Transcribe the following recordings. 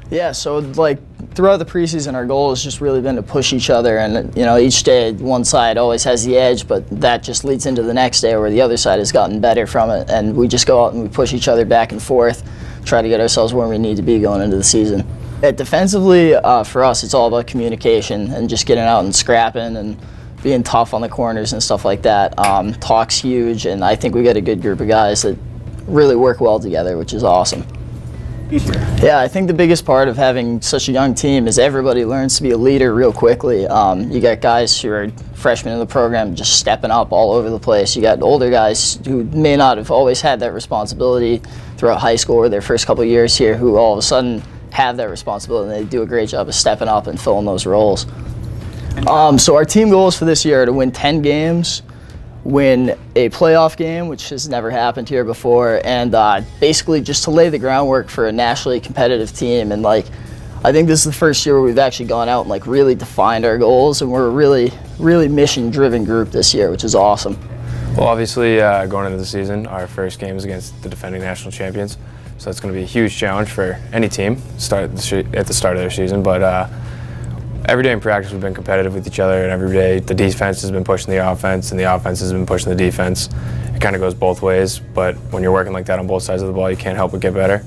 Yeah, so like throughout the preseason, our goal has just really been to push each other, and each day one side always has the edge, but that just leads into the next day where the other side has gotten better from it, and we just go out and we push each other back and forth, try to get ourselves where we need to be going into the season. Defensively, for us, it's all about communication and just getting out and scrapping and being tough on the corners and stuff like that. Talk's huge, and I think we got a good group of guys that really work well together, which is awesome. Yeah, I think the biggest part of having such a young team is everybody learns to be a leader real quickly. You got guys who are freshmen in the program just stepping up all over the place. You got older guys who may not have always had that responsibility throughout high school or their first couple of years here who all of a sudden have that responsibility, and they do a great job of stepping up and filling those roles. So our team goals for this year are to win 10 games, win a playoff game, which has never happened here before, and basically just to lay the groundwork for a nationally competitive team. And I think this is the first year where we've actually gone out and really defined our goals, and we're a really mission-driven group this year, which is awesome. Well, obviously going into the season, our first game is against the defending national champions, so that's going to be a huge challenge for any team at the start of their season. But every day in practice we've been competitive with each other, and every day the defense has been pushing the offense and the offense has been pushing the defense. It kind of goes both ways, but when you're working like that on both sides of the ball, you can't help but get better.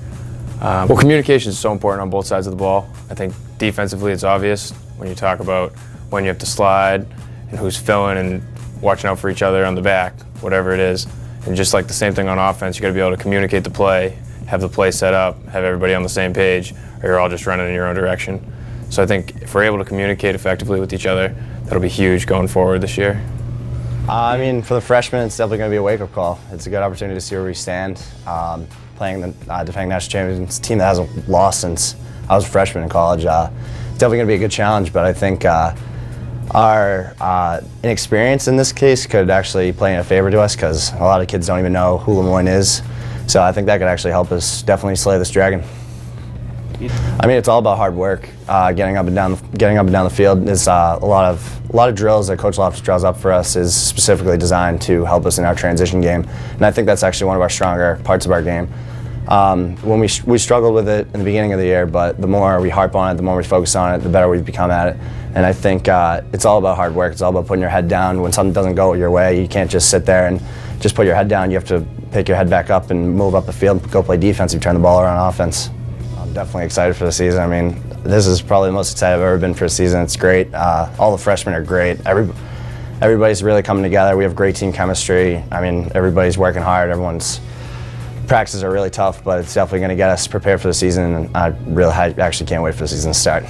Well, communication is so important on both sides of the ball. I think defensively it's obvious when you talk about when you have to slide and who's filling and watching out for each other on the back, whatever it is. And just like the same thing on offense, you got to be able to communicate the play, have the play set up, have everybody on the same page, or you're all just running in your own direction. So I think if we're able to communicate effectively with each other, that'll be huge going forward this year. I mean, for the freshmen, it's definitely going to be a wake-up call. It's a good opportunity to see where we stand. Playing the defending national champions team that hasn't lost since I was a freshman in college. It's definitely going to be a good challenge, but I think our inexperience in this case could actually play in a favor to us because a lot of kids don't even know who MOYNE is. So I think that could actually help us definitely slay this dragon. I mean, it's all about hard work. Getting up and down the field is a lot of drills that Coach Loftus draws up for us is specifically designed to help us in our transition game, and I think that's actually one of our stronger parts of our game. When we struggled with it in the beginning of the year, but the more we harp on it, the more we focus on it, the better we've become at it. And I think it's all about hard work. It's all about putting your head down. When something doesn't go your way, you can't just sit there and just put your head down. You have to pick your head back up and move up the field, go play defense, and turn the ball around on offense. I'm definitely excited for the season. I mean, this is probably the most excited I've ever been for a season. It's great. All the freshmen are great. Everybody's really coming together. We have great team chemistry. I mean, everybody's working hard. Everyone's practices are really tough, but it's definitely going to get us prepared for the season, and I actually can't wait for the season to start.